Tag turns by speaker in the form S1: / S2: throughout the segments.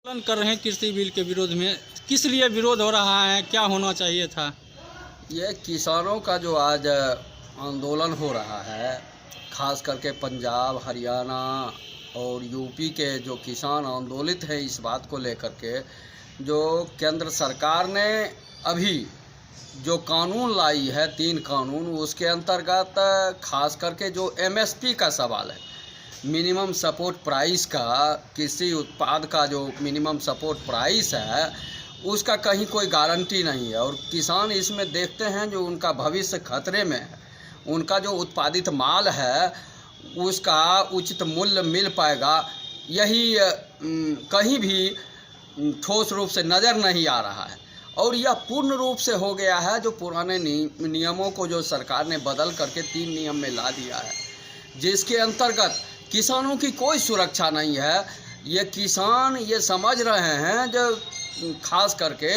S1: आंदोलन कर रहे हैं कृषि बिल के विरोध में। किस लिए विरोध हो रहा है, क्या होना चाहिए था?
S2: ये किसानों का जो आज आंदोलन हो रहा है, खास करके पंजाब, हरियाणा और यूपी के जो किसान आंदोलित हैं इस बात को लेकर के, जो केंद्र सरकार ने अभी जो कानून लाई है 3 कानून, उसके अंतर्गत खास करके जो एमएसपी का सवाल है, मिनिमम सपोर्ट प्राइस का, किसी उत्पाद का जो मिनिमम सपोर्ट प्राइस है उसका कहीं कोई गारंटी नहीं है और किसान इसमें देखते हैं जो उनका भविष्य खतरे में है। उनका जो उत्पादित माल है उसका उचित मूल्य मिल पाएगा, यही कहीं भी ठोस रूप से नज़र नहीं आ रहा है। और यह पूर्ण रूप से हो गया है जो पुराने नियमों को जो सरकार ने बदल करके 3 नियम में ला दिया है, जिसके अंतर्गत किसानों की कोई सुरक्षा नहीं है। ये किसान ये समझ रहे हैं जो खास करके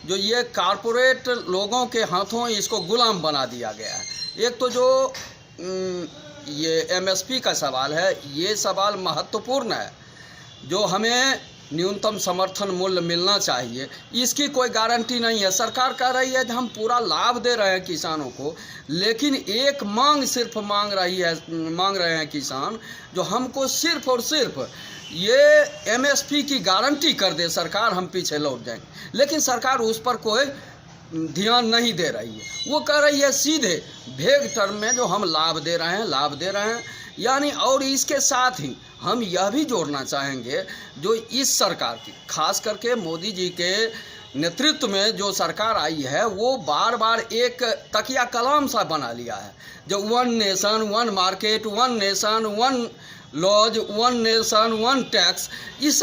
S2: जो ये कारपोरेट लोगों के हाथों इसको गुलाम बना दिया गया है। एक तो जो ये एमएसपी का सवाल है, ये सवाल महत्वपूर्ण है। जो हमें न्यूनतम समर्थन मूल्य मिलना चाहिए, इसकी कोई गारंटी नहीं है। सरकार कह रही है कि हम पूरा लाभ दे रहे हैं किसानों को, लेकिन एक सिर्फ मांग रहे हैं किसान, जो हमको सिर्फ और सिर्फ ये एमएसपी की गारंटी कर दे सरकार, हम पीछे लौट जाएंगे। लेकिन सरकार उस पर कोई ध्यान नहीं दे रही है। वो कह रही है सीधे भेग टर्म में जो हम लाभ दे रहे हैं यानी। और इसके साथ ही हम यह भी जोड़ना चाहेंगे जो इस सरकार की, खास करके मोदी जी के नेतृत्व में जो सरकार आई है, वो बार बार एक तकिया कलाम सा बना लिया है, जो 1 nation 1 market, 1 nation 1 laws, 1 nation 1 tax, इस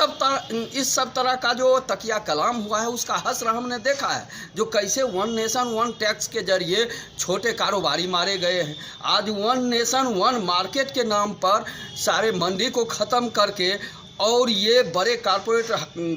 S2: सब तरह का जो तकिया कलाम हुआ है उसका हश्र हमने देखा है। जो कैसे 1 नेशन 1 टैक्स के जरिए छोटे कारोबारी मारे गए हैं। आज 1 नेशन 1 मार्केट के नाम पर सारे मंडी को ख़त्म करके और ये बड़े कारपोरेट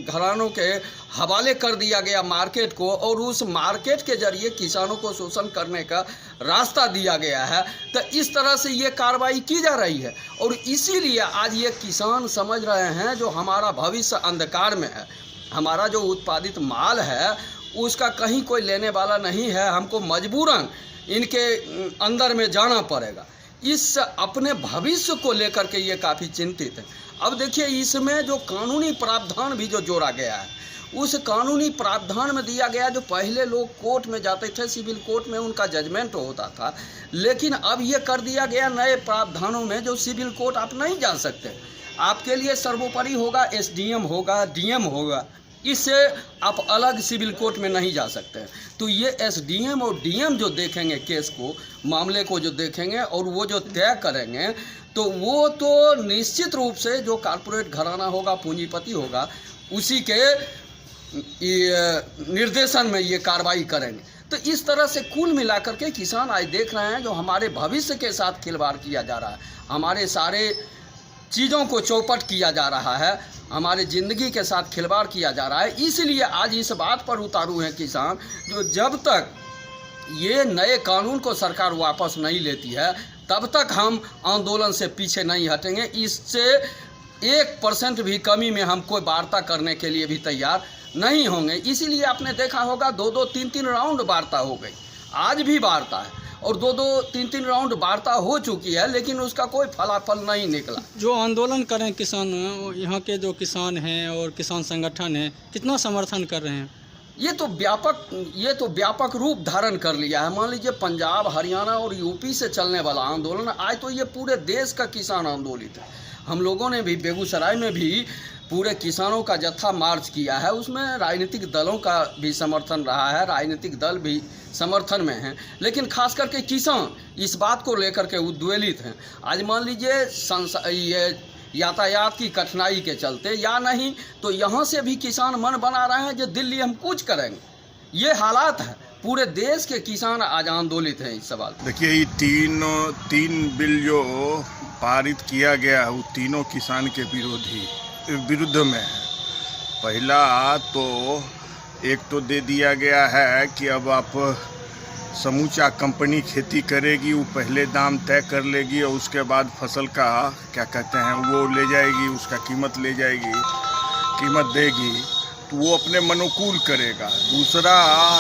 S2: घरानों के हवाले कर दिया गया मार्केट को, और उस मार्केट के जरिए किसानों को शोषण करने का रास्ता दिया गया है। तो इस तरह से ये कार्रवाई की जा रही है और इसीलिए आज ये किसान समझ रहे हैं जो हमारा भविष्य अंधकार में है। हमारा जो उत्पादित माल है उसका कहीं कोई लेने वाला नहीं है, हमको मजबूरन इनके अंदर में जाना पड़ेगा। इस अपने भविष्य को लेकर के ये काफ़ी चिंतित है। अब देखिए, इसमें जो कानूनी प्रावधान भी जो जोड़ा गया है, उस कानूनी प्रावधान में दिया गया, जो पहले लोग कोर्ट में जाते थे, सिविल कोर्ट में उनका जजमेंट होता था, लेकिन अब ये कर दिया गया नए प्रावधानों में जो सिविल कोर्ट आप नहीं जा सकते। आपके लिए सर्वोपरि होगा एसडीएम होगा, डीएम होगा, इससे आप अलग सिविल कोर्ट में नहीं जा सकते। तो ये एसडीएम और डीएम जो देखेंगे केस को, मामले को जो देखेंगे और वो जो तय करेंगे, तो वो तो निश्चित रूप से जो कारपोरेट घराना होगा, पूंजीपति होगा, उसी के निर्देशन में ये कार्रवाई करेंगे। तो इस तरह से कुल मिलाकर के किसान आज देख रहे हैं जो हमारे भविष्य के साथ खिलवाड़ किया जा रहा है, हमारे सारे चीज़ों को चौपट किया जा रहा है, हमारे ज़िंदगी के साथ खिलवाड़ किया जा रहा है। इसलिए आज इस बात पर उतारू हैं किसान, जो जब तक ये नए कानून को सरकार वापस नहीं लेती है तब तक हम आंदोलन से पीछे नहीं हटेंगे। इससे 1% भी कमी में हम कोई वार्ता करने के लिए भी तैयार नहीं होंगे। इसीलिए आपने देखा होगा 2-2, 3-3 राउंड वार्ता हो गई, आज भी वार्ता है और 2-2, 3-3 राउंड वार्ता हो चुकी है, लेकिन उसका कोई फलाफल नहीं निकला।
S1: जो आंदोलन करें किसान, यहाँ के जो किसान हैं और किसान संगठन हैं, कितना समर्थन कर रहे हैं?
S2: ये तो व्यापक रूप धारण कर लिया है। मान लीजिए पंजाब, हरियाणा और यूपी से चलने वाला आंदोलन आज तो ये पूरे देश का किसान आंदोलित है। हम लोगों ने भी बेगूसराय में भी पूरे किसानों का जत्था मार्च किया है, उसमें राजनीतिक दलों का भी समर्थन रहा है, राजनीतिक दल भी समर्थन में हैं, लेकिन खास करके किसान इस बात को लेकर के उद्वेलित हैं। आज मान लीजिए ये यातायात की कठिनाई के चलते या नहीं तो यहाँ से भी किसान मन बना रहे हैं जो दिल्ली हम कूच करेंगे। ये हालात है, पूरे देश के किसान आज आंदोलित हैं इस सवाल।
S3: देखिए, ये तीन बिल जो पारित किया गया है वो तीनों किसान के विरुद्ध में है। पहला तो एक तो दे दिया गया है कि अब आप समूचा कंपनी खेती करेगी, वो पहले दाम तय कर लेगी और उसके बाद फसल का क्या कहते हैं वो ले जाएगी, उसका कीमत ले जाएगी। कीमत देगी तो वो अपने मनोकूल करेगा। दूसरा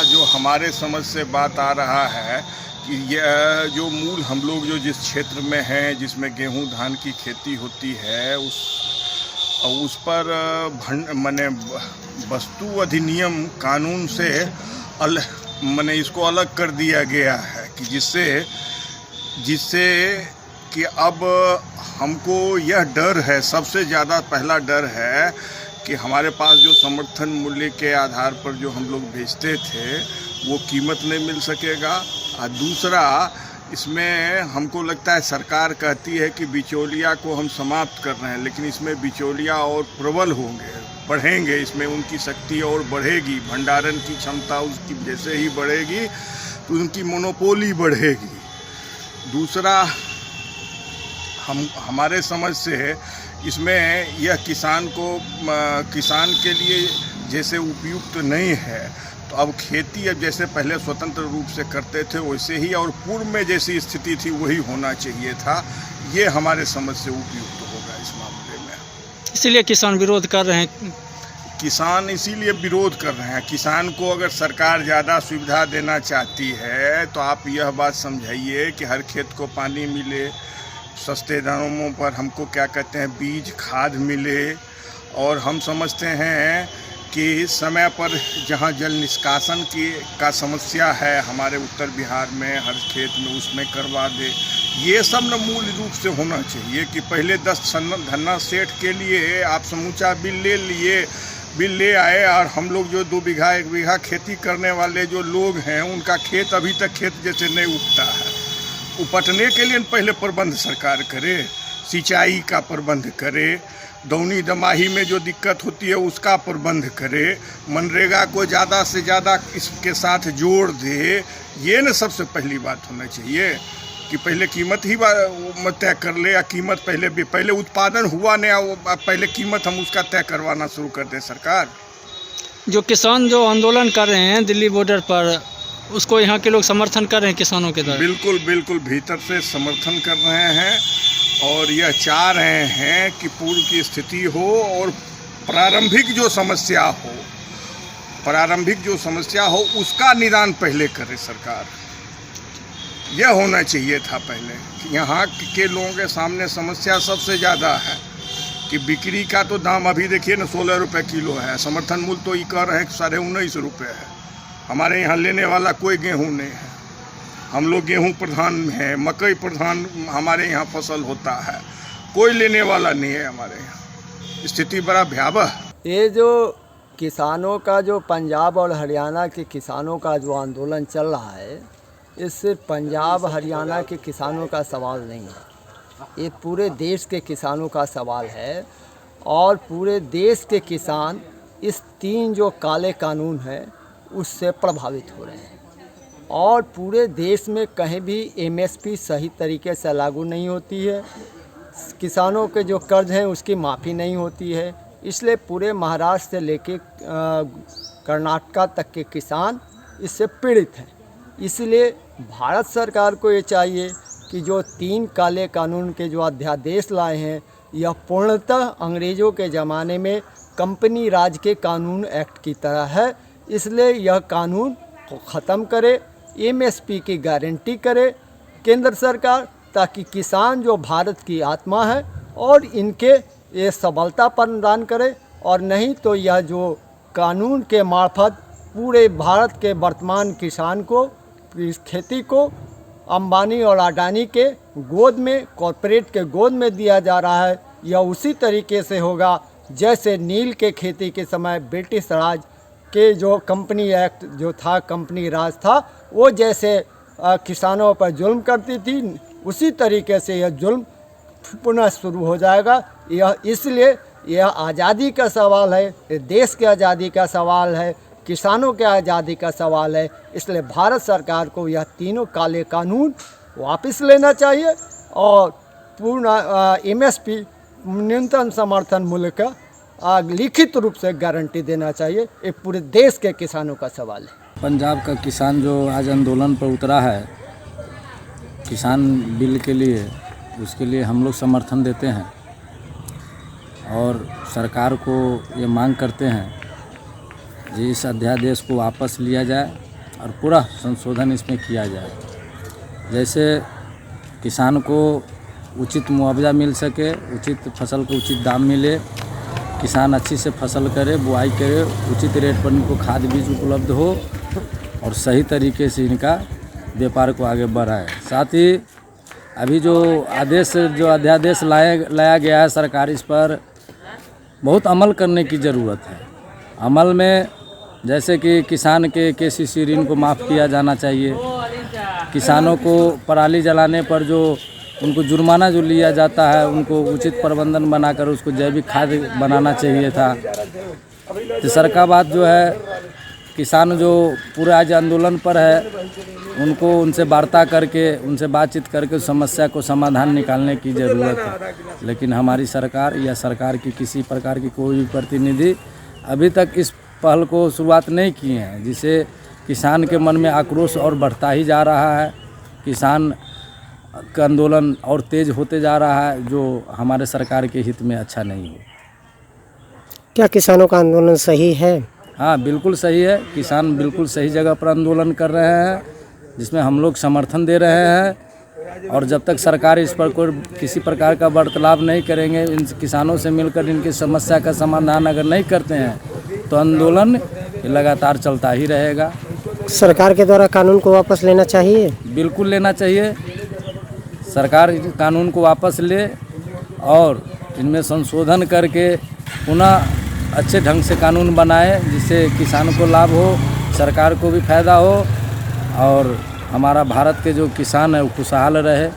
S3: जो हमारे समझ से बात आ रहा है कि यह जो मूल हम लोग जो जिस क्षेत्र में हैं, जिसमें गेहूं धान की खेती होती है, उस पर माने वस्तु अधिनियम कानून से माने इसको अलग कर दिया गया है कि जिससे कि अब हमको यह डर है, सबसे ज़्यादा पहला डर है कि हमारे पास जो समर्थन मूल्य के आधार पर जो हम लोग बेचते थे वो कीमत नहीं मिल सकेगा। और दूसरा इसमें हमको लगता है सरकार कहती है कि बिचौलिया को हम समाप्त कर रहे हैं, लेकिन इसमें बिचौलिया और प्रबल होंगे, बढ़ेंगे, इसमें उनकी शक्ति और बढ़ेगी, भंडारण की क्षमता उसकी जैसे ही बढ़ेगी तो उनकी मोनोपोली बढ़ेगी। दूसरा हमारे समझ से इसमें यह किसान के लिए जैसे उपयुक्त नहीं है। तो अब खेती अब जैसे पहले स्वतंत्र रूप से करते थे वैसे ही और पूर्व में जैसी स्थिति थी वही होना चाहिए था। ये हमारे समझ से उपयुक्त होगा इस मामले में।
S1: इसीलिए किसान विरोध कर रहे हैं।
S3: किसान इसीलिए विरोध कर रहे हैं। किसान को अगर सरकार ज़्यादा सुविधा देना चाहती है तो आप यह बात समझाइए कि हर खेत को पानी मिले, सस्ते दामों पर हमको क्या कहते हैं बीज खाद मिले, और हम समझते हैं कि समय पर जहां जल निष्कासन का समस्या है हमारे उत्तर बिहार में हर खेत में उसमें करवा दे। ये सब न मूल रूप से होना चाहिए कि पहले 10 धन्ना सेठ के लिए आप समूचा बिल ले आए और हम लोग जो 2 बीघा 1 बीघा खेती करने वाले जो लोग हैं उनका खेत अभी तक खेत जैसे नहीं उगता है। उपटने के लिए पहले प्रबंध सरकार करे, सिंचाई का प्रबंध करे, दौनी दमाही में जो दिक्कत होती है उसका प्रबंध करे, मनरेगा को ज़्यादा से ज़्यादा इसके साथ जोड़ दे। ये न सबसे पहली बात होना चाहिए कि पहले कीमत ही तय कर ले, या कीमत पहले उत्पादन हुआ नहीं, पहले कीमत हम उसका तय करवाना शुरू कर दे सरकार।
S1: जो किसान जो आंदोलन कर रहे हैं दिल्ली बॉर्डर पर, उसको यहाँ के लोग समर्थन कर रहे हैं किसानों के द्वारा?
S3: बिल्कुल भीतर से समर्थन कर रहे हैं और यह चाह रहे हैं कि पूर्व की स्थिति हो और प्रारंभिक जो समस्या हो उसका निदान पहले करे सरकार। यह होना चाहिए था पहले कि यहाँ के लोगों के सामने समस्या सबसे ज़्यादा है कि बिक्री का तो दाम अभी देखिए ना 16 रुपये किलो है, समर्थन मूल्य तो ये कह रहे हैं 19.5 रुपये है। हमारे यहाँ लेने वाला कोई गेहूँ नहीं है, हम लोग गेहूँ प्रधान हैं, मकई प्रधान हमारे यहाँ फसल होता है, कोई लेने वाला नहीं है हमारे यहाँ। स्थिति बड़ा भयावह।
S4: ये जो किसानों का जो पंजाब और हरियाणा के किसानों का जो आंदोलन चल रहा है, इससे पंजाब हरियाणा के किसानों का सवाल नहीं है, ये पूरे देश के किसानों का सवाल है। और पूरे देश के किसान इस 3 जो काले कानून हैं उससे प्रभावित हो रहे हैं और पूरे देश में कहीं भी MSP सही तरीके से लागू नहीं होती है, किसानों के जो कर्ज हैं उसकी माफ़ी नहीं होती है। इसलिए पूरे महाराष्ट्र से लेके कर्नाटका तक के किसान इससे पीड़ित हैं। इसलिए भारत सरकार को ये चाहिए कि जो 3 काले कानून के जो अध्यादेश लाए हैं यह पूर्णतः अंग्रेज़ों के ज़माने में कंपनी राज के कानून एक्ट की तरह है। इसलिए यह कानून को ख़त्म करे, MSP की गारंटी करे केंद्र सरकार, ताकि किसान जो भारत की आत्मा है और इनके ये सबलता प्रदान करे। और नहीं तो यह जो कानून के मार्फत पूरे भारत के वर्तमान किसान को, इस खेती को अंबानी और अडानी के गोद में, कॉरपोरेट के गोद में दिया जा रहा है, यह उसी तरीके से होगा जैसे नील के खेती के समय ब्रिटिश राज के जो कंपनी एक्ट जो था, कंपनी राज था, वो जैसे किसानों पर जुल्म करती थी, उसी तरीके से यह जुल्म पुनः शुरू हो जाएगा। इसलिए यह आज़ादी का सवाल है, देश की आज़ादी का सवाल है, किसानों के आज़ादी का सवाल है। इसलिए भारत सरकार को यह 3 काले कानून वापस लेना चाहिए और पूर्ण MSP न्यूनतम समर्थन मूल्य का लिखित रूप से गारंटी देना चाहिए। ये पूरे देश के किसानों का सवाल है।
S5: पंजाब का किसान जो आज आंदोलन पर उतरा है किसान बिल के लिए, उसके लिए हम लोग समर्थन देते हैं। और सरकार को ये मांग करते हैं कि इस अध्यादेश को वापस लिया जाए और पूरा संशोधन इसमें किया जाए। जैसे किसान को उचित मुआवजा मिल सके, उचित फसल को उचित दाम मिले, किसान अच्छी से फसल करे, बुआई करे, उचित रेट पर इनको खाद बीज उपलब्ध हो और सही तरीके से इनका व्यापार को आगे बढ़ाए। साथ ही अभी जो अध्यादेश लाया गया है सरकार, इस पर बहुत अमल करने की ज़रूरत है। अमल में जैसे कि किसान के KCC ऋण को माफ़ किया जाना चाहिए, किसानों को पराली जलाने पर जो उनको जुर्माना जो लिया जाता है उनको उचित प्रबंधन बनाकर उसको जैविक खाद बनाना चाहिए था। तीसरा बात जो है, किसान जो पूरे आज आंदोलन पर है उनको उनसे वार्ता करके, उनसे बातचीत करके समस्या को समाधान निकालने की ज़रूरत है। लेकिन हमारी सरकार या सरकार की किसी प्रकार की कोई भी प्रतिनिधि अभी तक इस पहल को शुरुआत नहीं किए हैं, जिससे किसान के मन में आक्रोश और बढ़ता ही जा रहा है। किसान का आंदोलन और तेज होते जा रहा है, जो हमारे सरकार के हित में अच्छा नहीं है।
S6: क्या किसानों का आंदोलन सही है?
S5: हाँ, बिल्कुल सही है। किसान बिल्कुल सही जगह पर आंदोलन कर रहे हैं, जिसमें हम लोग समर्थन दे रहे हैं। और जब तक सरकार इस पर कोई किसी प्रकार का वार्तालाप नहीं करेंगे, इन किसानों से मिलकर इनकी समस्या का समाधान अगर नहीं करते हैं तो आंदोलन लगातार चलता ही रहेगा।
S6: सरकार के द्वारा कानून को वापस लेना चाहिए?
S5: बिल्कुल लेना चाहिए। सरकार कानून को वापस ले और इनमें संशोधन करके पुनः अच्छे ढंग से कानून बनाए, जिससे किसान को लाभ हो, सरकार को भी फायदा हो और हमारा भारत के जो किसान है वो खुशहाल रहे।